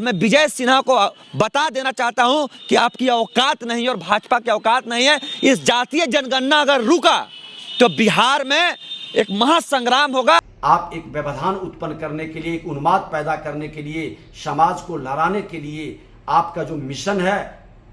मैं विजय सिन्हा को बता देना चाहता हूं कि आपकी औकात नहीं और भाजपा की औकात नहीं है। इस जातीय जनगणना अगर रुका तो बिहार में एक महासंग्राम होगा। आप एक व्यवधान उत्पन्न करने के लिए, एक उन्माद पैदा करने के लिए, समाज को लड़ाने के लिए आपका जो मिशन है,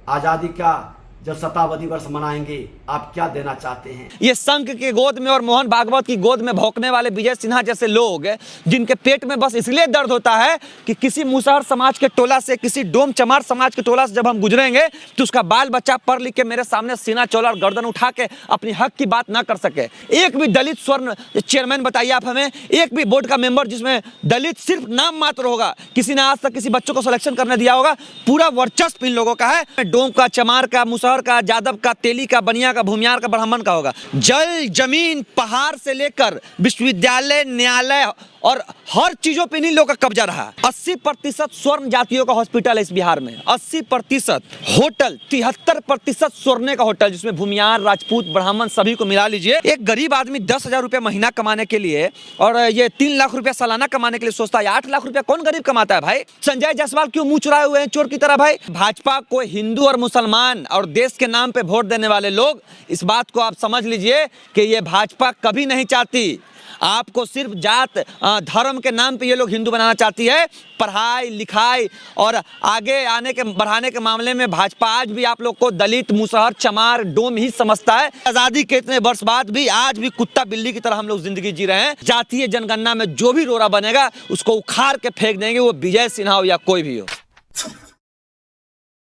आजादी का जब शताब्दी वर्ष मनाएंगे, आप क्या देना चाहते हैं? ये संघ के गोद में और मोहन भागवत की गोद में भौंकने वाले विजय सिन्हा जैसे लोग, जिनके पेट में बस इसलिए दर्द होता है कि किसी मुसहर समाज के टोला से, किसी डोम चमार समाज के टोला से जब हम गुजरेंगे तो उसका बाल बच्चा पढ़ लिख के मेरे सामने सीना चौड़ा और गर्दन उठा के अपनी हक की बात ना कर सके। एक भी दलित स्वर्ण चेयरमैन बताइए आप हमें, एक भी बोर्ड का मेंबर जिसमें दलित सिर्फ नाम मात्र होगा, किसी ने आज तक किसी बच्चों को सिलेक्शन करने दिया होगा? पूरा वर्चस्व इन लोगों का है। डोम का, चमार का, मुसहर का, जादव का, तेली का, बनिया का, भूमियार का, ब्राह्मण का होगा। जल, जमीन, पहाड़ से लेकर विश्वविद्यालय, न्यायालय और हर चीजों पे इन्हीं लोगों का कब्जा रहा। 80% स्वर्ण जातियों का हॉस्पिटल है इस बिहार में, 80%। होटल 73% स्वर्णे का होटल, जिसमें भूमियार, राजपूत, ब्राह्मण सभी को मिला लीजिए। एक गरीब आदमी 10,000 रुपये महीना कमाने के लिए और ये 3 लाख रुपया सालाना कमाने के लिए सोचता है। 8 लाख रुपया कौन गरीब कमाता है भाई? संजय जायसवाल क्यों मुंह चुराए हुए हैं चोर की तरह भाई? भाजपा को हिंदू और मुसलमान और देश के नाम पे वोट देने वाले लोग, इस बात को आप समझ लीजिए कि ये भाजपा कभी नहीं चाहती। आपको सिर्फ जात धर्म के नाम पे ये लोग हिंदू बनाना चाहती है। पढ़ाई लिखाई और आगे आने के बढ़ाने के मामले में भाजपा आज भी आप लोग को दलित, मुसहर, चमार, डोम ही समझता है। आजादी के इतने वर्ष बाद भी आज भी कुत्ता बिल्ली की तरह हम लोग जिंदगी जी रहे हैं। जातीय जनगणना में जो भी रोरा बनेगा उसको उखाड़ के फेंक देंगे, वो विजय सिन्हा हो या कोई भी हो।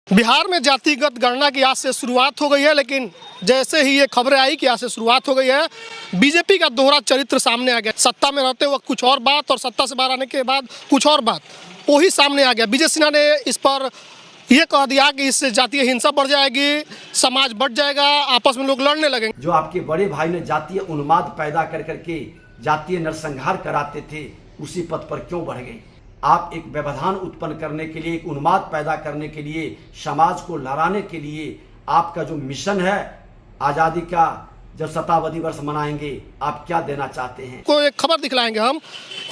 बिहार में जातिगत गणना की आज से शुरुआत हो गई है, लेकिन जैसे ही ये खबरें आई कि आज से शुरुआत हो गई है, बीजेपी का दोहरा चरित्र सामने आ गया। सत्ता में रहते वक्त कुछ और बात और सत्ता से बाहर आने के बाद कुछ और बात, वही सामने आ गया। विजय सिन्हा ने इस पर यह कह दिया कि इससे जातीय हिंसा बढ़ जाएगी, समाज बढ़ जाएगा, आपस में लोग लड़ने लगेंगे। जो आपके बड़े भाई ने जातीय उन्माद पैदा कर करके जातीय नरसंहार कराते थे, उसी पथ पर क्यों बढ़ गए? आप एक व्यवधान उत्पन्न करने के लिए, एक उन्माद पैदा करने के लिए, समाज को लड़ाने के लिए आपका जो मिशन है, आजादी का जब शताब्दी वर्ष मनाएंगे, आप क्या देना चाहते हैं? को एक खबर दिखलाएंगे हम।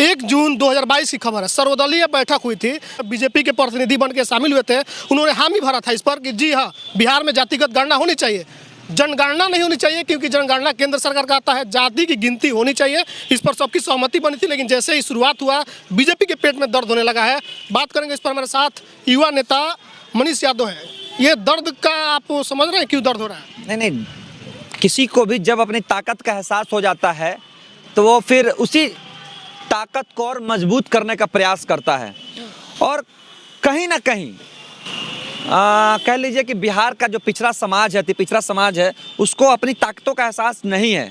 1 जून 2022 की खबर है। सर्वदलीय बैठक हुई थी, बीजेपी के प्रतिनिधि बन के शामिल हुए थे। उन्होंने हामी भरा था इस पर कि जी हाँ, बिहार में जातिगत गणना होनी चाहिए, जनगणना नहीं होनी चाहिए, क्योंकि जनगणना केंद्र सरकार का आता है, जाति की गिनती होनी चाहिए। इस पर सबकी सहमति बनी थी, लेकिन जैसे ही शुरुआत हुआ, बीजेपी के पेट में दर्द होने लगा है। बात करेंगे इस पर, हमारे साथ युवा नेता मनीष यादव हैं। ये दर्द का आप समझ रहे हैं क्यों दर्द हो रहा है? नहीं, किसी को भी जब अपनी ताकत का एहसास हो जाता है तो वो फिर उसी ताकत को और मजबूत करने का प्रयास करता है। और कहीं ना कहीं कह लीजिए कि बिहार का जो पिछड़ा समाज है उसको अपनी ताकतों का एहसास नहीं है।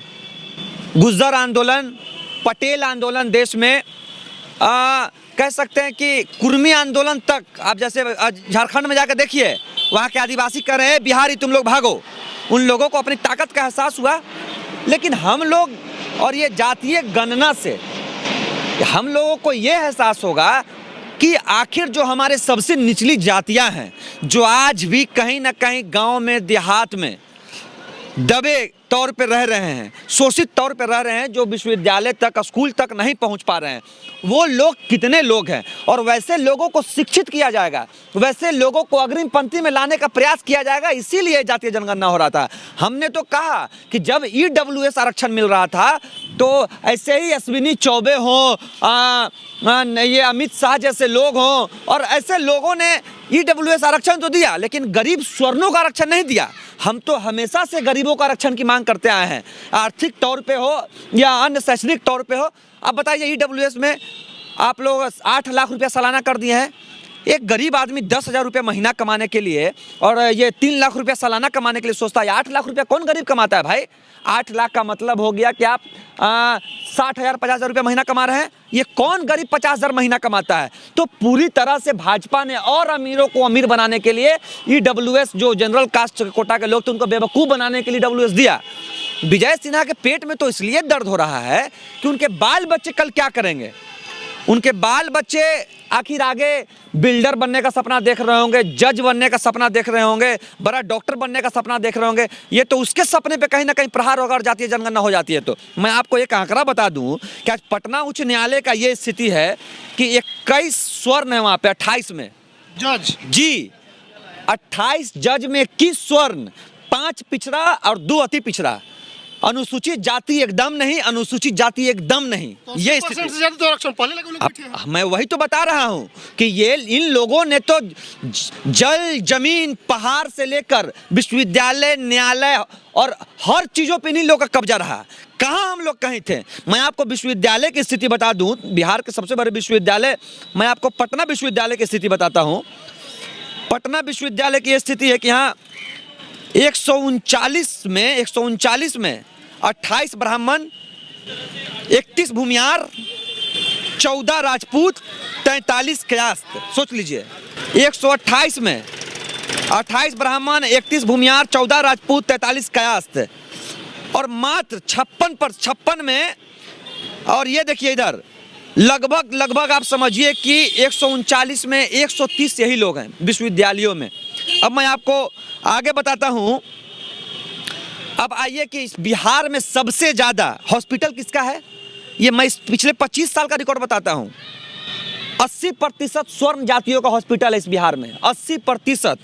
गुर्जर आंदोलन, पटेल आंदोलन देश में, कह सकते हैं कि कुर्मी आंदोलन तक, आप जैसे झारखंड में जाकर देखिए, वहाँ के आदिवासी कह रहे हैं बिहारी तुम लोग भागो। उन लोगों को अपनी ताकत का एहसास हुआ। लेकिन हम लोग और ये जातीय गणना से हम लोगों को ये एहसास होगा कि आखिर जो हमारे सबसे निचली जातियां हैं, जो आज भी कहीं ना कहीं गांव में, देहात में दबे तौर पे रह रहे हैं, शोषित तौर पे रह रहे हैं, जो विश्वविद्यालय तक, स्कूल तक नहीं पहुंच पा रहे हैं, वो लोग कितने लोग हैं। और वैसे लोगों को शिक्षित किया जाएगा, वैसे लोगों को अग्रिम पंक्ति में लाने का प्रयास किया जाएगा। इसीलिए जातीय जनगणना हो रहा था। हमने तो कहा कि जब EWS आरक्षण मिल रहा था तो ऐसे ही अश्विनी चौबे हों, ये अमित शाह जैसे लोग हों, और ऐसे लोगों ने EWS आरक्षण तो दिया, लेकिन गरीब स्वर्णों का आरक्षण नहीं दिया। हम तो हमेशा से गरीबों का आरक्षण की मांग करते आए हैं, आर्थिक तौर पे हो या अन्य शैक्षणिक तौर पे हो। अब बताइए, EWS में आप लोग 8 लाख रुपया सालाना कर दिए हैं। एक गरीब आदमी 10,000 रुपये महीना कमाने के लिए और ये 3 लाख रुपया सालाना कमाने के लिए सोचता है। 8 लाख रुपया कौन गरीब कमाता है भाई? 8 लाख का मतलब हो गया कि आप 60,000 50,000 रुपये महीना कमा रहे हैं। ये कौन गरीब 50,000 महीना कमाता है? तो पूरी तरह से भाजपा ने और अमीरों को अमीर बनाने के लिए EWS, जो जनरल कास्ट कोटा के लोग थे उनको बेवकूफ़ बनाने के लिए EWS दिया। विजय सिन्हा के पेट में तो इसलिए दर्द हो रहा है कि उनके बाल बच्चे कल क्या करेंगे। उनके बाल बच्चे आखिर आगे बिल्डर बनने का सपना देख रहे होंगे, जज बनने का सपना देख रहे होंगे, बड़ा डॉक्टर बनने का सपना देख रहे होंगे। ये तो उसके सपने पे कहीं ना कहीं प्रहार होगा और जातीय जनगणना हो जाती है। तो मैं आपको एक आंकड़ा बता दूं कि आज पटना उच्च न्यायालय का ये स्थिति है कि 21 स्वर्ण है वहाँ पे 28 में, जज जी, 28 जज में 21 स्वर्ण, 5 पिछड़ा और 2 अति पिछड़ा। अनुसूचित जाति एकदम नहीं, अनुसूचित जाति एकदम नहीं। ये 80% स्थिति, से ज्यादा तो आरक्षण पहले लगे लोग बैठे हैं। मैं वही तो बता रहा हूं कि ये इन लोगों ने तो जल जमीन पहाड़ से लेकर विश्वविद्यालय न्यायालय और हर चीजों पे इन लोगों का कब्जा रहा। कहाँ हम लोग कहीं थे। मैं आपको विश्वविद्यालय की स्थिति बता दूं, बिहार के सबसे बड़े विश्वविद्यालय, मैं आपको पटना विश्वविद्यालय की स्थिति बताता हूं। पटना विश्वविद्यालय की स्थिति है कि यहाँ 139 में 28 ब्राह्मण, 31 भूमियार, 14 राजपूत, 43 कायस्थ। सोच लीजिए, 128 में 28 ब्राह्मण, 31 भूमियार, 14 राजपूत, 43 कायस्थ। और मात्र 56 में, और ये देखिए इधर लगभग आप समझिए कि 139 में 130 यही लोग हैं विश्वविद्यालयों में। अब मैं आपको आगे बताता हूं। अब आइए कि इस बिहार में सबसे ज्यादा हॉस्पिटल किसका है, ये मैं इस पिछले 25 साल का रिकॉर्ड बताता हूं। 80% स्वर्ण जातियों का हॉस्पिटल है इस बिहार में, 80%।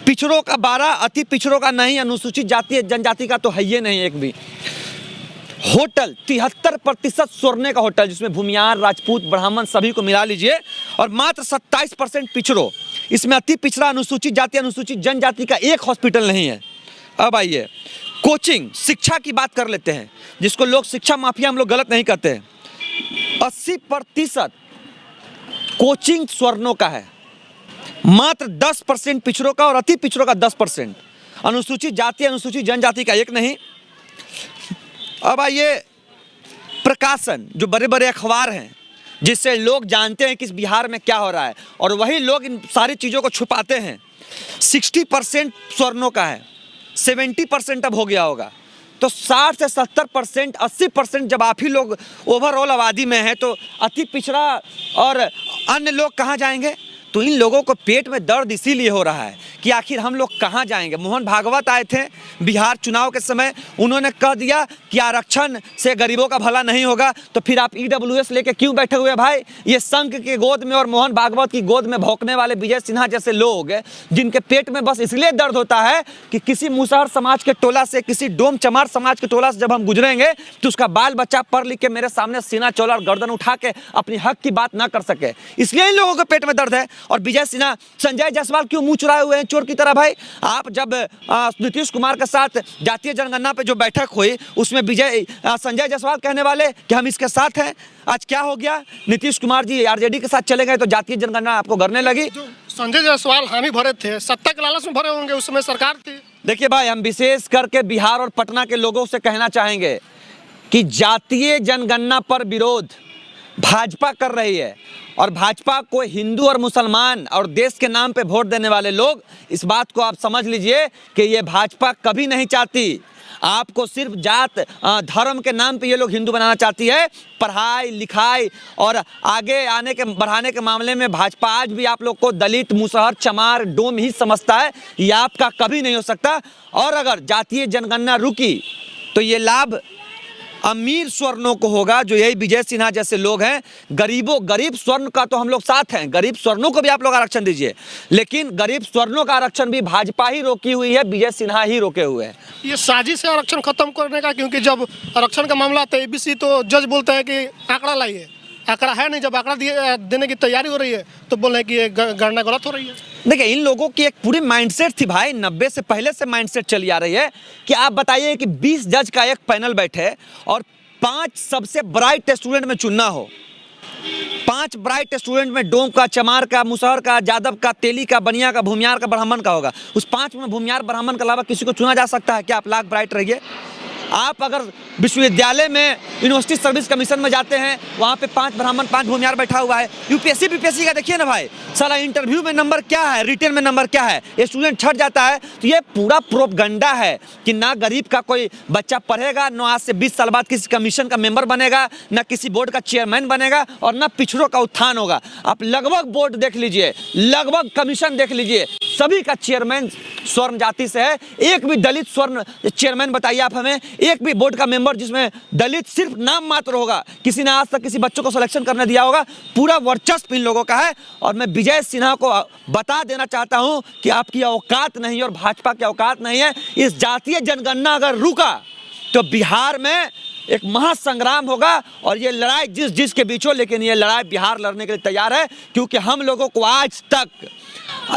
पिछड़ों का 12, अति पिछड़ों का नहीं, अनुसूचित जाति जनजाति का तो है ही नहीं एक भी। होटल 73% स्वर्ण का होटल, जिसमें भूमियार, राजपूत, ब्राह्मण सभी को मिला लीजिए, और मात्र 27% पिछड़ों। इसमें अति पिछड़ा, अनुसूचित जाति, अनुसूचित जनजाति का एक हॉस्पिटल नहीं है। अब आइए कोचिंग, शिक्षा की बात कर लेते हैं, जिसको लोग शिक्षा माफिया हम लोग गलत नहीं कहते हैं। 80% कोचिंग स्वर्णों का है, मात्र 10% पिछड़ों का और अति पिछड़ों का 10%। अनुसूचित जाति, अनुसूचित जनजाति का एक नहीं। अब आइए प्रकाशन, जो बड़े बड़े अखबार हैं जिससे लोग जानते हैं कि इस बिहार में क्या हो रहा है, और वही लोग इन सारी चीज़ों को छुपाते हैं। 60% स्वर्णों का है, 70% अब हो गया होगा। तो 60 से 70%, 80% जब आप ही लोग ओवरऑल आबादी में हैं, तो अति पिछड़ा और अन्य लोग कहाँ जाएंगे। तो इन लोगों को पेट में दर्द इसीलिए हो रहा है कि आखिर हम लोग कहाँ जाएंगे। मोहन भागवत आए थे बिहार चुनाव के समय, उन्होंने कह दिया कि आरक्षण से गरीबों का भला नहीं होगा, तो फिर आप EWS लेके क्यों बैठे हुए भाई। ये संघ के गोद में और मोहन भागवत की गोद में भौंकने वाले विजय सिन्हा जैसे लोग, जिनके पेट में बस इसलिए दर्द होता है कि किसी मुसहर समाज के टोला से, किसी डोम चमार समाज के टोला से जब हम गुजरेंगे तो उसका बाल बच्चा पढ़ लिख के मेरे सामने सीना चौड़ा और गर्दन उठा के अपनी हक की बात ना कर सके, इसलिए इन लोगों के पेट में दर्द है। और विजय सिन्हा, संजय जायसवाल क्यों मुंह चुराए हुए हैं चोर की तरह भाई। आप जब नीतीश कुमार के साथ जातीय जनगणना पे जो बैठक हुई, उसमें संजय जायसवाल कहने वाले कि हम इसके साथ हैं। आज क्या हो गया, नीतीश कुमार जी आरजेडी के साथ चले गए तो जातीय जनगणना आपको करने लगी। संजय जायसवाल हामी भरे थे, सत्ता के लालच में भरे होंगे, उस समय सरकार थी। देखिए भाई, हम विशेष करके बिहार और पटना के लोगों से कहना चाहेंगे कि जातीय जनगणना पर विरोध भाजपा कर रही है, और भाजपा को हिंदू और मुसलमान और देश के नाम पे वोट देने वाले लोग, इस बात को आप समझ लीजिए कि ये भाजपा कभी नहीं चाहती। आपको सिर्फ जात धर्म के नाम पे ये लोग हिंदू बनाना चाहती है। पढ़ाई लिखाई और आगे आने के बढ़ाने के मामले में भाजपा आज भी आप लोग को दलित, मुसहर, चमार, डोम ही समझता है। ये आपका कभी नहीं हो सकता। और अगर जातीय जनगणना रुकी तो ये लाभ अमीर स्वर्णों को होगा, जो यही विजय सिन्हा जैसे लोग हैं। गरीब स्वर्ण का तो हम लोग साथ हैं, गरीब स्वर्णों को भी आप लोग आरक्षण दीजिए, लेकिन गरीब स्वर्णों का आरक्षण भी भाजपा ही रोकी हुई है, विजय सिन्हा ही रोके हुए हैं। ये साजिश है आरक्षण खत्म करने का, क्योंकि जब आरक्षण का मामला आता है ABC तो जज बोलते हैं कि आंकड़ा लाइए, आंकड़ा है नहीं। जब आंकड़ा देने की तैयारी हो रही है तो बोल रहे हैं कि ये गणना गलत हो रही है। देखिए, इन लोगों की एक पूरी माइंडसेट थी भाई, 90 से पहले से माइंडसेट चली आ रही है कि आप बताइए कि 20 जज का एक पैनल बैठे और 5 सबसे ब्राइट स्टूडेंट में चुनना हो। 5 ब्राइट स्टूडेंट में डोम का, चमार का, मुसहर का, जादव का, तेली का, बनिया का, भूमियार का, ब्राह्मण का होगा। उस 5 में भूमियार ब्राह्मण के अलावा किसी को चुना जा सकता है क्या? आप लाख ब्राइट रहिए। आप अगर विश्वविद्यालय में यूनिवर्सिटी सर्विस कमीशन में जाते हैं, वहाँ पे 5 ब्राह्मण 5 भूमियार बैठा हुआ है। यूपीएससी बीपीएससी का देखिए ना भाई, साला इंटरव्यू में नंबर क्या है, रिटन में नंबर क्या है, ये स्टूडेंट छट जाता है। तो ये पूरा प्रोपगंडा है कि ना गरीब का कोई बच्चा पढ़ेगा, ना आज से 20 साल बाद किसी कमीशन का मेंबर बनेगा, ना किसी बोर्ड का चेयरमैन बनेगा, और ना पिछड़ों का उत्थान होगा। आप लगभग बोर्ड देख लीजिए, लगभग कमीशन देख लीजिए, सभी का चेयरमैन स्वर्ण जाति से है। एक भी दलित स्वर्ण चेयरमैन बताइए आप हमें, एक भी बोर्ड का मेंबर जिसमें दलित सिर्फ नाम मात्र होगा, किसी ने आज तक किसी बच्चों को सिलेक्शन करने दिया होगा? पूरा वर्चस्व इन लोगों का है। और मैं विजय सिन्हा को बता देना चाहता हूं कि आपकी औकात नहीं और भाजपा की औकात नहीं है। इस जातीय जनगणना अगर रुका तो बिहार में एक महासंग्राम होगा और ये लड़ाई जिसके बीच हो, लेकिन ये लड़ाई बिहार लड़ने के लिए तैयार है, क्योंकि हम लोगों को आज तक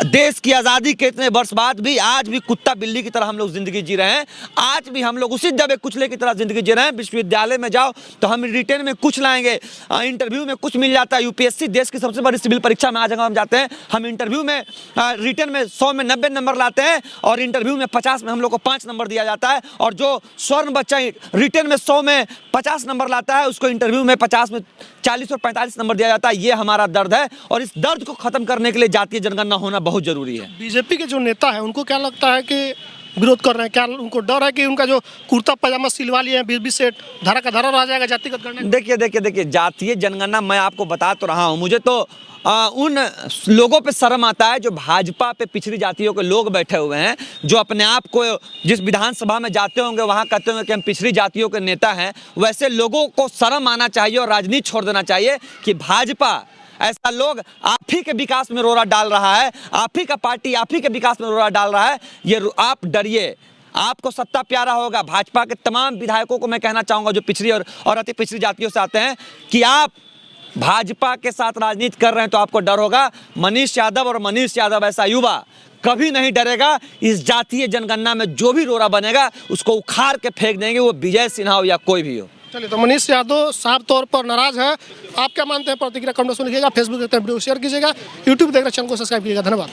देश की आज़ादी के इतने वर्ष बाद भी आज भी कुत्ता बिल्ली की तरह हम लोग जिंदगी जी रहे हैं। आज भी हम लोग उसी दबे कुचले की तरह जिंदगी जी रहे हैं। विश्वविद्यालय में जाओ तो हम रिटेन में कुछ लाएंगे, इंटरव्यू में कुछ मिल जाता है। यूपीएससी देश की सबसे बड़ी सिविल परीक्षा में आज हम जाते हैं, हम इंटरव्यू में रिटेन में 100 में 90 नंबर लाते हैं और इंटरव्यू में 50 में हम लोग को 5 नंबर दिया जाता है। और जो स्वर्ण बच्चा रिटेन में 100 में 50 नंबर लाता है उसको इंटरव्यू में 50 में 40 और 45 नंबर दिया जाता है। ये हमारा दर्द है और इस दर्द को खत्म करने के लिए जातीय जनगणना होना बहुत जरूरी है। बीजेपी के जो नेता है उनको क्या लगता है कि विरोध कर रहे हैं? क्या उनको डर है कि उनका जो कुर्ता पजामा सिलवा लिए हैं 20-20 सेट धारा का धारा रह जाएगा जातिगत गणना? देखिए जातीय जनगणना मैं आपको बता तो रहा हूँ, मुझे तो उन लोगों पे शर्म आता है जो भाजपा पे पिछड़ी जातियों के लोग बैठे हुए हैं, जो अपने आप को जिस विधानसभा में जाते होंगे वहाँ कहते होंगे कि हम पिछड़ी जातियों के नेता हैं। वैसे लोगों को शर्म आना चाहिए और राजनीति छोड़ देना चाहिए कि भाजपा ऐसा लोग आप ही के विकास में रोड़ा डाल रहा है, आप ही का पार्टी आप ही के विकास में रोड़ा डाल रहा है। ये आप डरिए, आपको सत्ता प्यारा होगा। भाजपा के तमाम विधायकों को मैं कहना चाहूँगा जो पिछड़ी और अति पिछड़ी जातियों से आते हैं कि आप भाजपा के साथ राजनीति कर रहे हैं तो आपको डर होगा। मनीष यादव ऐसा युवा कभी नहीं डरेगा। इस जातीय जनगणना में जो भी रोड़ा बनेगा उसको उखाड़ के फेंक देंगे, वो विजय सिन्हा हो या कोई भी हो। चलिए, तो मनीष यादव साफ तौर पर नाराज है। आप क्या मानते हैं? प्रतिक्रिया कमेंट में लिखिएगा, फेसबुक देखते हैं वीडियो शेयर कीजिएगा, यूट्यूब देख रहे चैनल को सब्सक्राइब कीजिएगा। धन्यवाद।